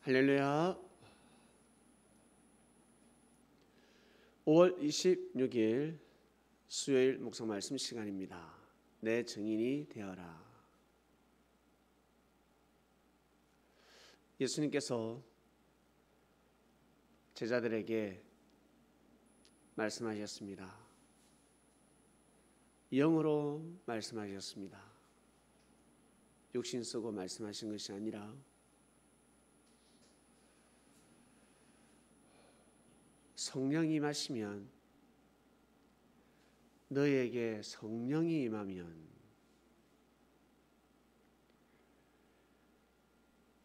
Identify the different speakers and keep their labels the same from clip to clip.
Speaker 1: 할렐루야. 5월 26일 수요일 묵상 말씀 시간입니다. 내 증인이 되어라. 예수님께서 제자들에게 말씀하셨습니다. 영으로 말씀하셨습니다. 육신 쓰고 말씀하신 것이 아니라 성령이 임하시면, 너에게 성령이 임하면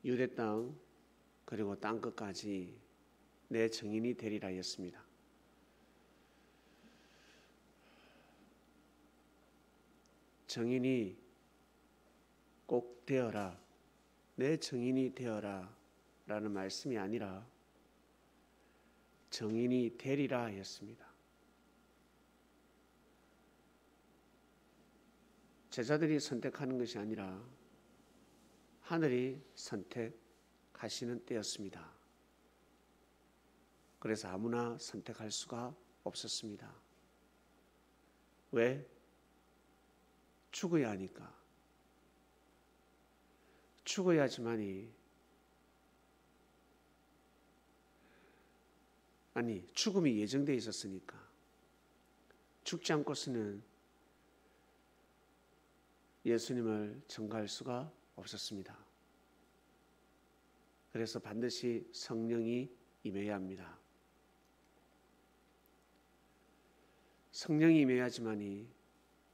Speaker 1: 유대 땅 그리고 땅 끝까지 내 증인이 되리라 했습니다. 증인이 꼭 되어라, 내 증인이 되어라 라는 말씀이 아니라 증인이 되리라 했습니다. 제자들이 선택하는 것이 아니라 하늘이 선택하시는 때였습니다. 그래서 아무나 선택할 수가 없었습니다. 왜? 죽어야 하니까. 죽어야지만이, 죽음이 예정되어 있었으니까. 죽지 않고서는 예수님을 전가할 수가 없었습니다. 그래서 반드시 성령이 임해야 합니다. 성령이 임해야지만이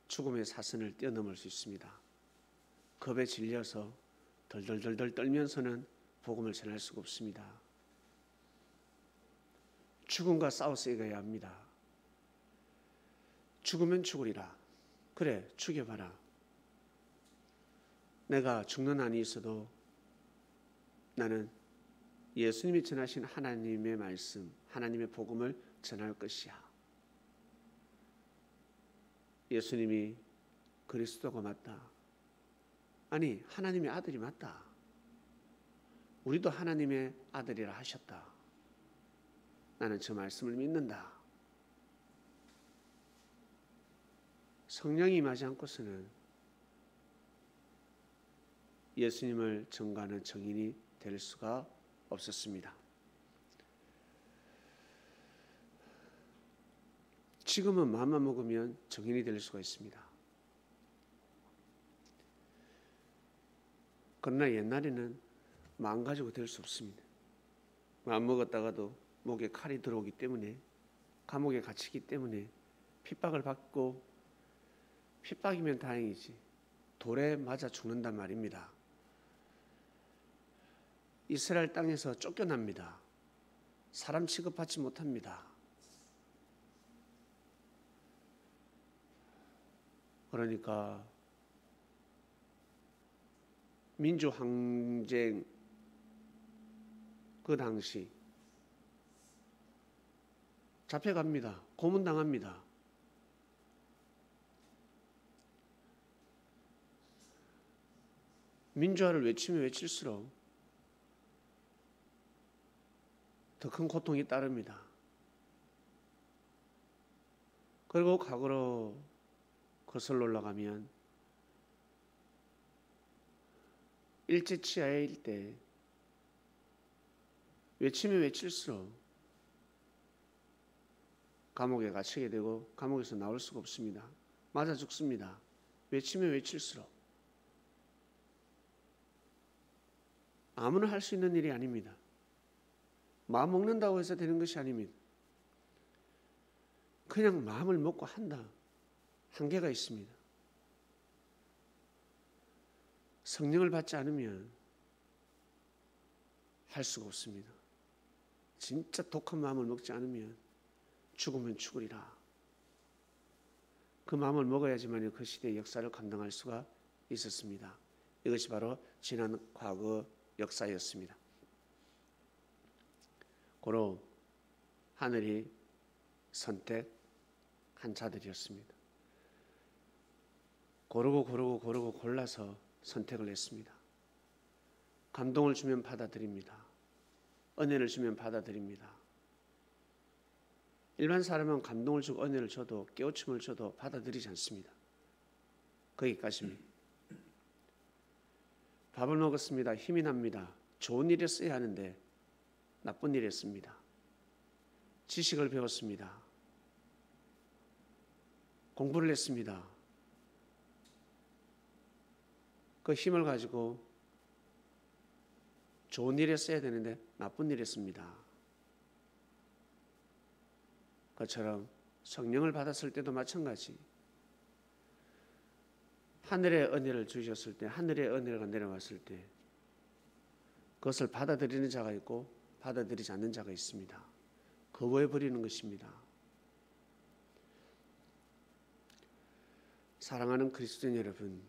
Speaker 1: 죽음의 사선을 뛰어넘을 수 있습니다. 겁에 질려서 덜덜덜덜 떨면서는 복음을 전할 수가 없습니다. 죽음과 싸워서 이겨야 합니다. 죽으면 죽으리라. 그래, 죽여봐라. 내가 죽는 한이 있어도 나는 예수님이 전하신 하나님의 말씀, 하나님의 복음을 전할 것이야. 예수님이 그리스도가 맞다. 아니, 하나님의 아들이 맞다. 우리도 하나님의 아들이라 하셨다. 나는 저 말씀을 믿는다. 성령이 임하지 않고서는 예수님을 전가하는 증인이 될 수가 없었습니다. 지금은 마음만 먹으면 증인이 될 수가 있습니다. 그러나 옛날에는 마음 가지고 될 수 없습니다. 마음 먹었다가도 목에 칼이 들어오기 때문에, 감옥에 갇히기 때문에 핍박을 받고, 핍박이면 다행이지 돌에 맞아 죽는단 말입니다. 이스라엘 땅에서 쫓겨납니다. 사람 취급받지 못합니다. 그러니까 민주항쟁 그 당시 잡혀갑니다. 고문당합니다. 민주화를 외치면 외칠수록 더 큰 고통이 따릅니다. 그리고 과거로 거슬러 올라가면 일제치하일 때 외치면 외칠수록 감옥에 갇히게 되고 감옥에서 나올 수가 없습니다. 맞아 죽습니다. 외치면 외칠수록. 아무나 할 수 있는 일이 아닙니다. 마음 먹는다고 해서 되는 것이 아닙니다. 그냥 마음을 먹고 한다. 한계가 있습니다. 성령을 받지 않으면 할 수가 없습니다. 진짜 독한 마음을 먹지 않으면 죽으면 죽으리라. 그 마음을 먹어야지만 그 시대의 역사를 감당할 수가 있었습니다. 이것이 바로 지난 과거 역사였습니다. 고로 하늘이 선택한 자들이었습니다. 고르고 골라서 선택을 했습니다. 감동을 주면 받아들입니다. 은혜를 주면 받아들입니다. 일반 사람은 감동을 주고 은혜를 줘도 깨우침을 줘도 받아들이지 않습니다. 거기까지입니다. 밥을 먹었습니다. 힘이 납니다. 좋은 일에 써야 하는데 나쁜 일에 씁니다. 지식을 배웠습니다. 공부를 했습니다. 그 힘을 가지고 좋은 일에 써야 되는데 나쁜 일에 씁니다. 그처럼 성령을 받았을 때도 마찬가지. 하늘의 은혜를 주셨을 때, 하늘의 은혜가 내려왔을 때 그것을 받아들이는 자가 있고 받아들이지 않는 자가 있습니다. 거부해버리는 것입니다. 사랑하는 그리스도인 여러분,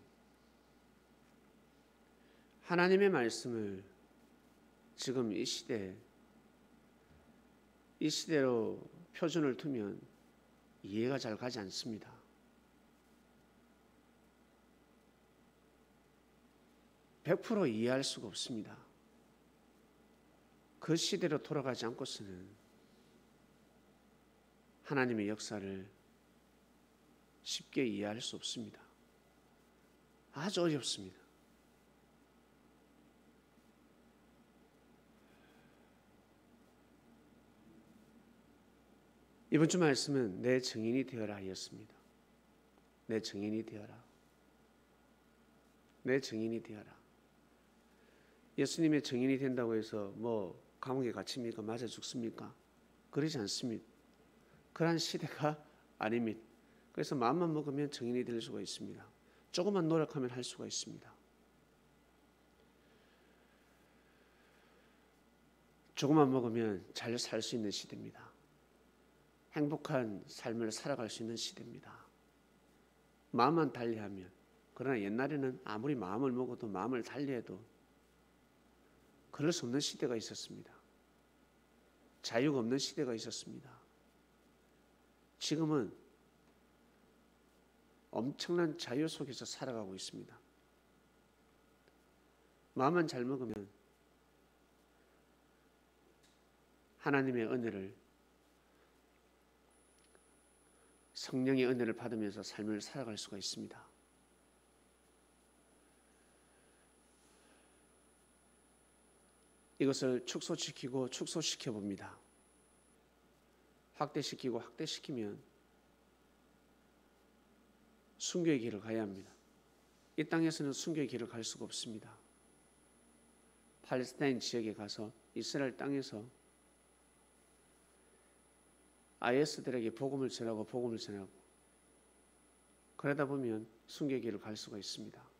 Speaker 1: 하나님의 말씀을 지금 이 시대로 표준을 두면 이해가 잘 가지 않습니다. (100%) 이해할 수가 없습니다. 그 시대로 돌아가지 않고서는 하나님의 역사를 쉽게 이해할 수 없습니다. 아주 어렵습니다. 이번 주 말씀은 내 증인이 되어라 하였습니다. 내 증인이 되어라. 내 증인이 되어라. 예수님의 증인이 된다고 해서 뭐 감옥에 갇힙니까? 맞아 죽습니까? 그러지 않습니다. 그러한 시대가 아닙니다. 그래서 마음만 먹으면 증인이 될 수가 있습니다. 조금만 노력하면 할 수가 있습니다. 조금만 먹으면 잘 살 수 있는 시대입니다. 행복한 삶을 살아갈 수 있는 시대입니다. 마음만 달리하면. 그러나 옛날에는 아무리 마음을 먹어도 마음을 달리해도 그럴 수 없는 시대가 있었습니다. 자유가 없는 시대가 있었습니다. 지금은 엄청난 자유 속에서 살아가고 있습니다. 마음만 잘 먹으면 하나님의 은혜를, 성령의 은혜를 받으면서 삶을 살아갈 수가 있습니다. 이것을 축소시켜 봅니다. 확대시키면 순교의 길을 가야 합니다. 이 땅에서는 순교의 길을 갈 수가 없습니다. 팔레스타인 지역에 가서 이스라엘 땅에서 IS들에게 복음을 전하고 그러다 보면 순교의 길을 갈 수가 있습니다.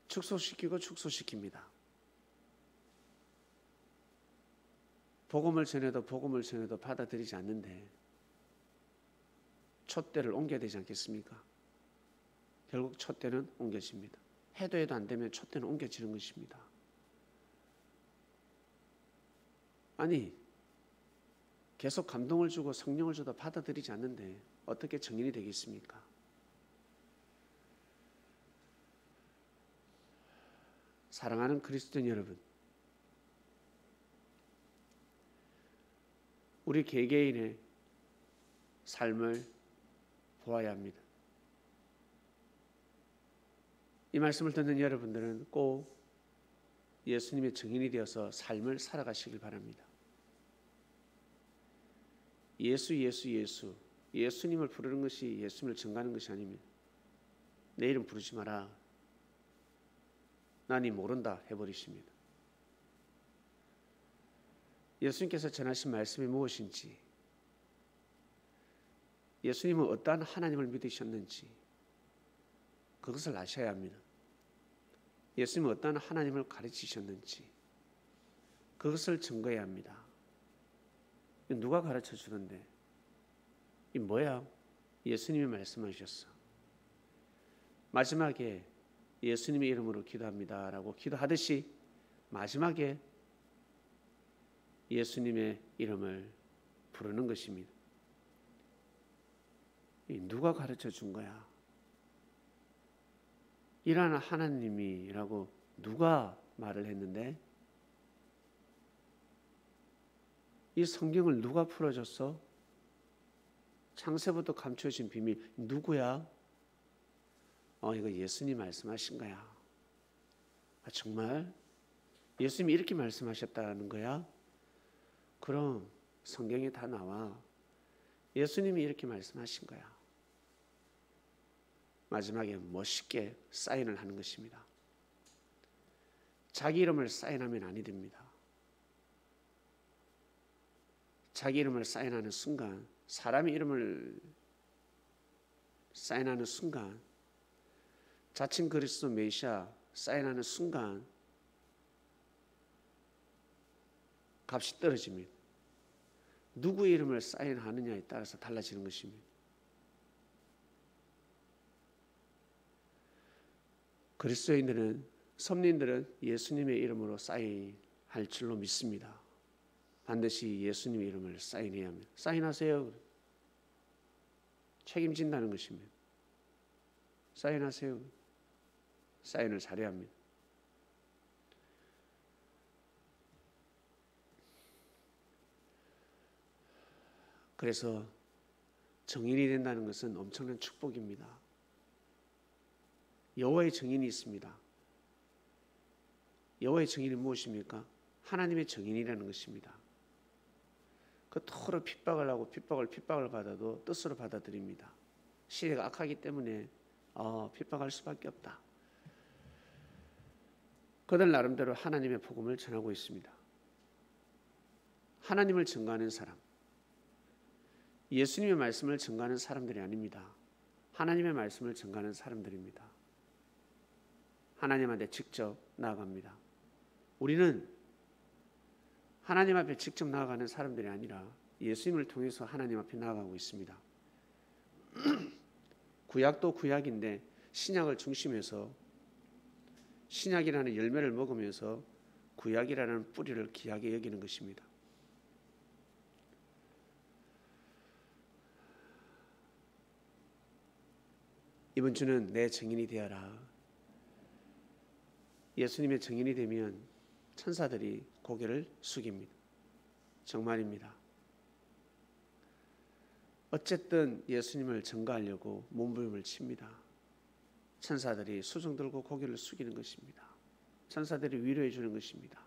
Speaker 1: 축소시킵니다. 복음을 전해도 받아들이지 않는데 촛대를 옮겨야 되지 않겠습니까? 결국 촛대는 옮겨집니다. 해도 안 되면 촛대는 옮겨지는 것입니다. 아니, 계속 감동을 주고 성령을 줘도 받아들이지 않는데 어떻게 증인이 되겠습니까? 사랑하는 그리스도인 여러분, 우리 개개인의 삶을 보아야 합니다. 이 말씀을 듣는 여러분들은 꼭 예수님의 증인이 되어서 삶을 살아가시길 바랍니다. 예수님을 부르는 것이 예수님을 증거하는 것이 아닙니다. 내 이름 부르지 마라. 나 니 모른다 해버리십니다. 예수님께서 전하신 말씀이 무엇인지, 예수님은 어떠한 하나님을 믿으셨는지 그것을 아셔야 합니다. 예수님은 어떠한 하나님을 가르치셨는지 그것을 증거해야 합니다. 누가 가르쳐 주는데? 이 뭐야? 예수님이 말씀하셨어. 마지막에 예수님의 이름으로 기도합니다 라고 기도하듯이 마지막에 예수님의 이름을 부르는 것입니다. 누가 가르쳐 준 거야? 이러한 하나님이라고 누가 말을 했는데? 이 성경을 누가 풀어줬어? 창세부터 감춰진 비밀 누구야? 이거 예수님 말씀하신 거야. 정말? 예수님이 이렇게 말씀하셨다는 거야? 그럼 성경에 다 나와. 예수님이 이렇게 말씀하신 거야. 마지막에 멋있게 사인을 하는 것입니다. 자기 이름을 사인하면 아니 됩니다. 자기 이름을 사인하는 순간, 사람의 이름을 사인하는 순간, 자칭 그리스도 메시아 사인하는 순간 값이 떨어집니다. 누구의 이름을 사인하느냐에 따라서 달라지는 것입니다. 그리스도인들은, 선민들은 예수님의 이름으로 사인할 줄로 믿습니다. 반드시 예수님의 이름을 사인해야 합니다. 사인하세요. 책임진다는 것입니다. 사인하세요. 사인을 잘해야 합니다. 그래서 증인이 된다는 것은 엄청난 축복입니다. 여호와의 증인이 있습니다. 여호와의 증인이 무엇입니까? 하나님의 증인이라는 것입니다. 그토록 핍박을 하고 핍박을 받아도 뜻으로 받아들입니다. 시대가 악하기 때문에 핍박할 수밖에 없다. 그들 나름대로 하나님의 복음을 전하고 있습니다. 하나님을 증거하는 사람, 예수님의 말씀을 증거하는 사람들이 아닙니다. 하나님의 말씀을 증거하는 사람들입니다. 하나님한테 직접 나아갑니다. 우리는 하나님 앞에 직접 나아가는 사람들이 아니라 예수님을 통해서 하나님 앞에 나아가고 있습니다. 구약도 구약인데 신약을 중심해서 신약이라는 열매를 먹으면서 구약이라는 뿌리를 귀하게 여기는 것입니다. 이번 주는 내 증인이 되어라. 예수님의 증인이 되면 천사들이 고개를 숙입니다. 정말입니다. 어쨌든 예수님을 증거하려고 몸부림을 칩니다. 천사들이 수종 들고 고개를 숙이는 것입니다. 천사들이 위로해 주는 것입니다.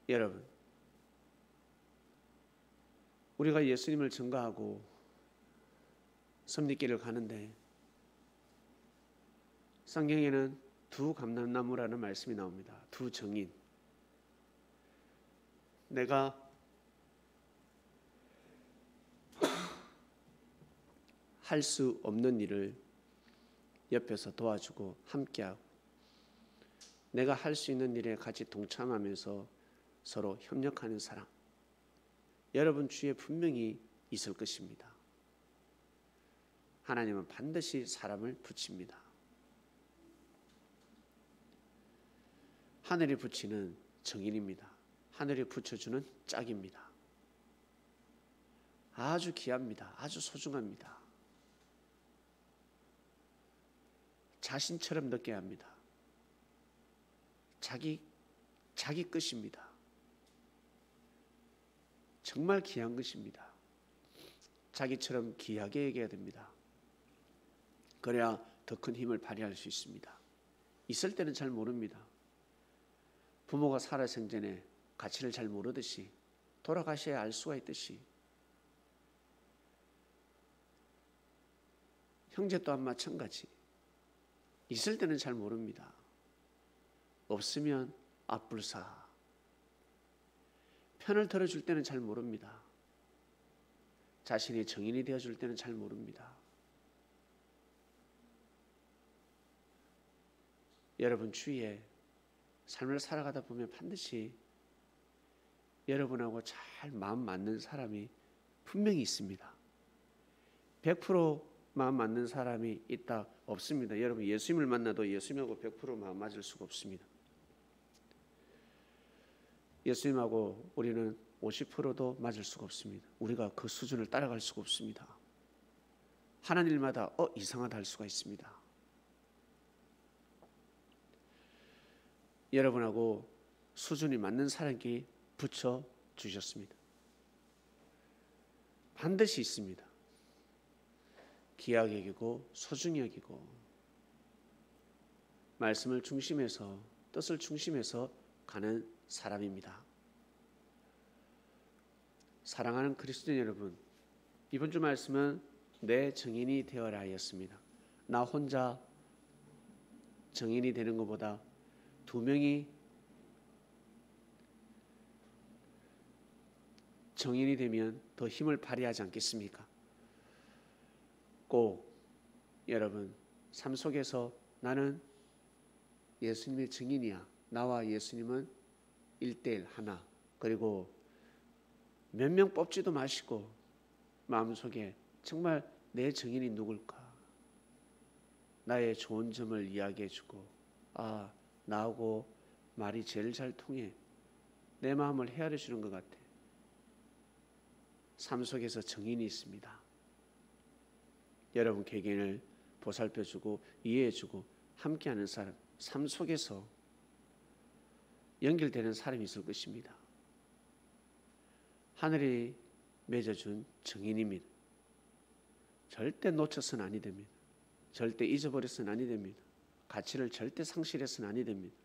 Speaker 1: 여러분, 우리가 예수님을 증거하고 섭리길을 가는데 성경에는 두 감람나무라는 말씀이 나옵니다. 두 증인. 내가 할 수 없는 일을 옆에서 도와주고 함께하고 내가 할 수 있는 일에 같이 동참하면서 서로 협력하는 사람. 여러분 주위에 분명히 있을 것입니다. 하나님은 반드시 사람을 붙입니다. 하늘이 붙이는 증인입니다. 하늘이 붙여주는 짝입니다. 아주 귀합니다. 아주 소중합니다. 자신처럼 느껴야 합니다. 자기 것입니다. 정말 귀한 것입니다. 자기처럼 귀하게 여겨야 됩니다. 그래야 더 큰 힘을 발휘할 수 있습니다. 있을 때는 잘 모릅니다. 부모가 살아생전에 가치를 잘 모르듯이 돌아가셔야 알 수가 있듯이 형제 또한 마찬가지. 있을 때는 잘 모릅니다. 없으면 앞불사. 편을 들어줄 때는 잘 모릅니다. 자신이 증인이 되어줄 때는 잘 모릅니다. 여러분 주위에 삶을 살아가다 보면 반드시 여러분하고 잘 마음 맞는 사람이 분명히 있습니다. 100% 마음 맞는 사람이 있다 없습니다. 여러분 예수님을 만나도 예수님하고 100% 마음 맞을 수가 없습니다. 예수님하고 우리는 50%도 맞을 수가 없습니다. 우리가 그 수준을 따라갈 수가 없습니다. 하나님마다 이상하다 할 수가 있습니다. 여러분하고 수준이 맞는 사람께 붙여 주셨습니다. 반드시 있습니다. 귀하게 여기고 소중히 여기고 말씀을 중심에서 뜻을 중심에서 가는 사람입니다. 사랑하는 그리스도인 여러분, 이번 주 말씀은 내 증인이 되어라 하였습니다. 나 혼자 증인이 되는 것보다 두 명이 증인이 되면 더 힘을 발휘하지 않겠습니까? 꼭 여러분 삶 속에서 나는 예수님의 증인이야. 나와 예수님은 1:1 하나. 그리고 몇 명 뽑지도 마시고 마음속에 정말 내 증인이 누굴까? 나의 좋은 점을 이야기해주고 나하고 말이 제일 잘 통해. 내 마음을 헤아려주는 것 같아. 삶 속에서 증인이 있습니다. 여러분 개개인을 보살펴주고 이해해주고 함께하는 사람, 삶 속에서 연결되는 사람이 있을 것입니다. 하늘이 맺어준 증인입니다. 절대 놓쳐서는 아니 됩니다. 절대 잊어버려서는 아니 됩니다. 가치를 절대 상실해서는 아니 됩니다.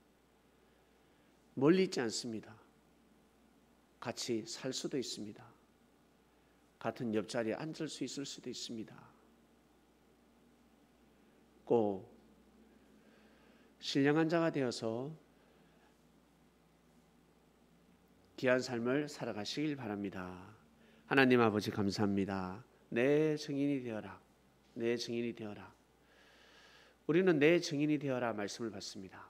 Speaker 1: 멀리 있지 않습니다. 같이 살 수도 있습니다. 같은 옆자리에 앉을 수 있을 수도 있습니다. 꼭 신령한 자가 되어서 귀한 삶을 살아가시길 바랍니다. 하나님 아버지 감사합니다. 내 증인이 되어라. 내 증인이 되어라. 우리는 내 증인이 되어라 말씀을 받습니다.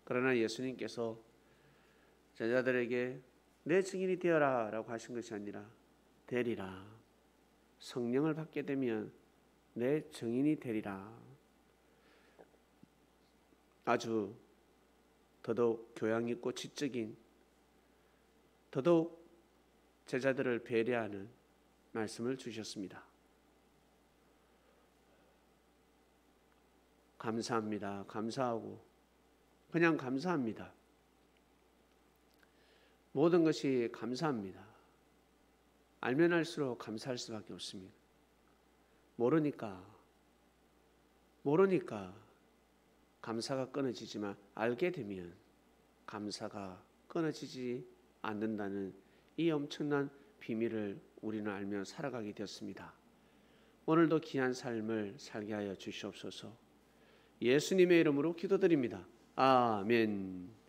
Speaker 1: 그러나 예수님께서 제자들에게 내 증인이 되어라 라고 하신 것이 아니라 되리라. 성령을 받게 되면 내 증인이 되리라. 아주 더더욱 교양 있고 지적인, 더더욱 제자들을 배려하는 말씀을 주셨습니다. 감사합니다. 감사하고 그냥 감사합니다. 모든 것이 감사합니다. 알면 알수록 감사할 수밖에 없습니다. 모르니까 감사가 끊어지지만 알게 되면 감사가 끊어지지 않는다는 이 엄청난 비밀을 우리는 알며 살아가게 되었습니다. 오늘도 귀한 삶을 살게 하여 주시옵소서. 예수님의 이름으로 기도드립니다. 아멘.